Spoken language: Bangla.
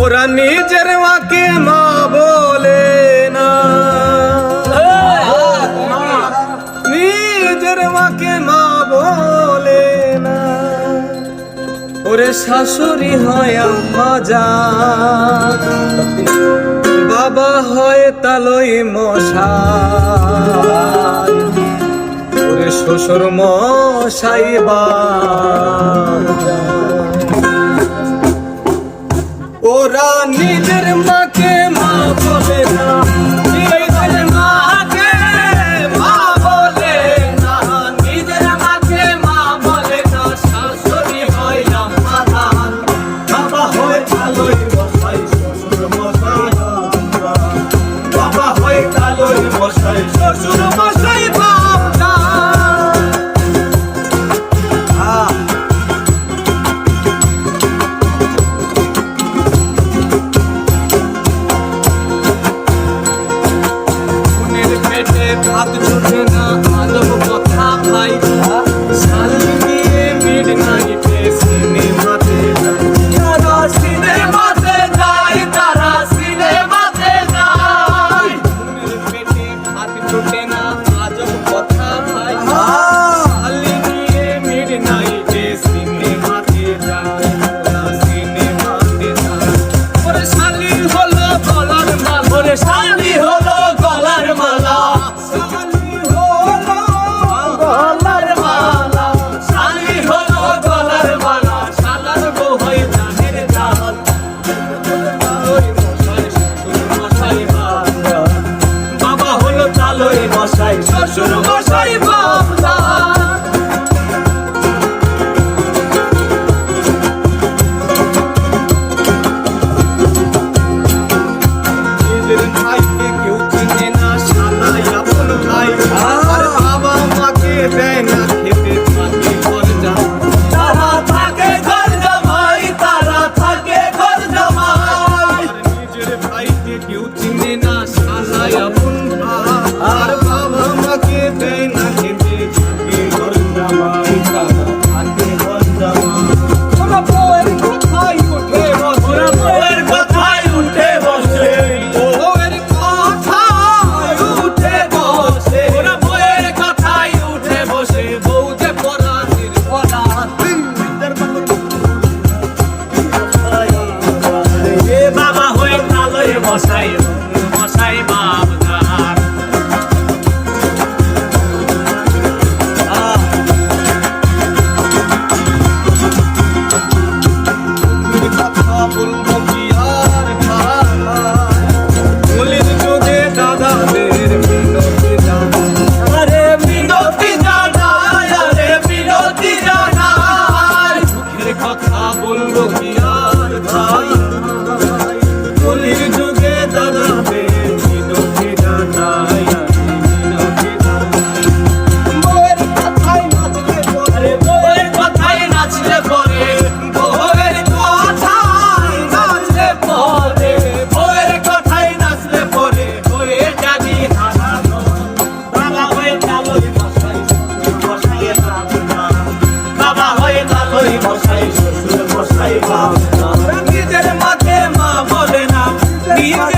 ওরা নিজের মাকে মা বলে না, নিজের মাকে মা বলে না। ওরে শাশুড়ি হয় আম্মা জান, বাবা হয় তালই মশাই, ওরে শ্বশুর মশাই ওরা নিজের মাকে মা বলে না, নিজের মাকে মা বলে না, নিজের মাকে মা বলে না। শাশুড়ি হয় আম্মা জান, বাবা হয় তালই মশাই, শ্বশুর মশাই, বাবা হয় তালই মশাই, শ্বশুর মশাই বাবা। ভাত জোটে না আজব কথা ভাই, শালি দিয়ে মিডনাইটে সিনেমাতে তারা সিনেমাতে যায়, তারা সিনেমাতে যায়। মনের পেটে ভাত জোটে না আজব কথা ভাই, শালি দিয়ে মিডনাইটে সিনেমাতে যায়, সিনেমাতে যায়। ওরে শালি হলো গলার মালা, ওরে শালি হলো গলার মালা, শ্বশুর মশাই বাবা। নিজের ভাইকে কেউ চিনে না, শালাই আপন ভাই, আর বাবা মাকে দেয় না খেতে, থাকে ঘর জামাই, তারা থাকে ঘর জামাই, তারা থাকে ঘর জামাই। নিজের ভাইকে কেউ চিনে না, শালাই আপন ভাই, আর বাবা মাকে দেয় না খেতে, থাকে ঘর জামাই, তারা থাকে ঘর জামাই। ওরা বউয়ের কথায় উঠে বসে, ওরা বউয়ের কথায় উঠে বসে, বউয়ের কথায় উঠে বসে, ওরা বউয়ের কথায় উঠে বসে। বউ যে পরাণের পরাণ, বাবা হয়ে তালই মশাই, মশাই বাবদার। কথা বলবো কি আর ভাই, কলির যুগে দাদাদের মিনতি জানাই, আরে মিনতি জানাই, আরে মিনতি জানাই। মুখের কথা বলবো কি আর ভাই, কলির যুগে দাদাদের মিনতি জানাই, মিনতি জানাই। বউয়ের কথায় নাচলে পরে, বউয়ের কথায় নাচলে পরে, বউয়ের কথায় নাচলে পরে, বউয়ের কথায় নাচলে পরে হয়ে যাবি হারানো। বাবা হয়ে তালই মশাই, শ্বশুর মশাই বাবা, বাবা হয়ে তালই মশাই, শ্বশুর মশাই বাবা। নিজের মাকে মা বলে না, নিজের